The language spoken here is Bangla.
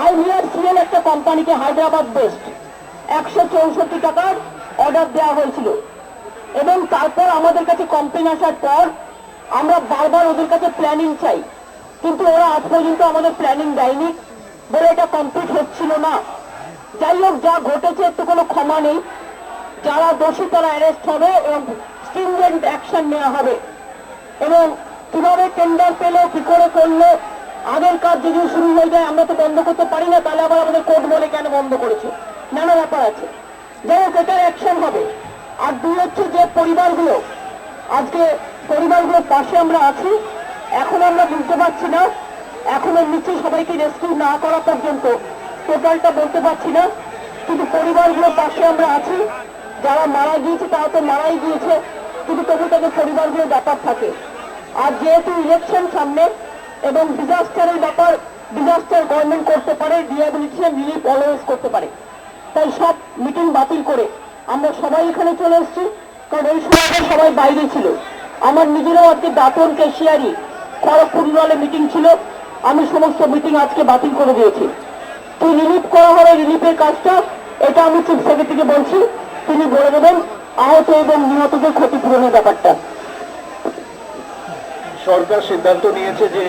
IVRCL একটা কোম্পানিকে হায়দ্রাবাদ বেস্ট 164 টাকার অর্ডার দেওয়া হয়েছিল এবং তারপর আমাদের কাছে কমপ্লেন আসার পর আমরা বারবার ওদের কাছে প্ল্যানিং চাই, কিন্তু ওরা আজ পর্যন্ত আমাদের প্ল্যানিং দেয়নি বলে এটা কমপ্লিট হচ্ছিল না। যাই হোক, যা ঘটেছে এর তো কোনো ক্ষমা নেই। যারা দোষী তারা অ্যারেস্ট হবে এবং স্ট্রিনজেন্ট অ্যাকশন নেওয়া হবে। এবং কিভাবে টেন্ডার পেলো, কি করে করলো, আগের কাজ যদি শুরু হয়ে যায় আমরা তো বন্ধ করতে পারি না, তাহলে আবার আমাদের কোর্ট বলে কেন বন্ধ করেছে, নানা ব্যাপার আছে। যাই হোক, এটার অ্যাকশন হবে। আর দুই হচ্ছে যে পরিবারগুলো, আজকে পরিবারগুলোর পাশে আমরা আছি। এখন আমরা বুঝতে পারছি না, এখনো নিচে সবাইকে রেস্কিউ না করা পর্যন্ত টোটালটা বলতে পারছি না, কিন্তু পরিবারগুলোর পাশে আমরা আছি। যারা মারা গিয়েছে তারা তো মারাই গিয়েছে, কিন্তু তবু তাদের পরিবারগুলোর ব্যাপার থাকে। আর যেহেতু ইলেকশন সামনে এবং ডিজাস্টারের ব্যাপার, ডিজাস্টার গভর্নমেন্ট করতে পারে, রিহ্যাবিলিটেশন রিলিফ অলওয়েজ করতে পারে, তাই সব মিটিং বাতিল করে আমরা সবাই এখানে চলে এসেছি। কারণ এই সময় সবাই বাইরে ছিল। আমার নিজেরও আজকে দাঁতন কেশিয়ারি খড়গপুর দলে মিটিং ছিল, আমি সমস্ত মিটিং আজকে বাতিল করে দিয়েছি। কি রিলিফ করা হবে, রিলিফের কাজটা এটা আমি চিফ সেক্রেটারিকে বলছি, তিনি বলে দেবেন আহত এবং নিহতদের ক্ষতিপূরণের ব্যাপারটা। সরকার সিদ্ধান্ত নিয়েছে যে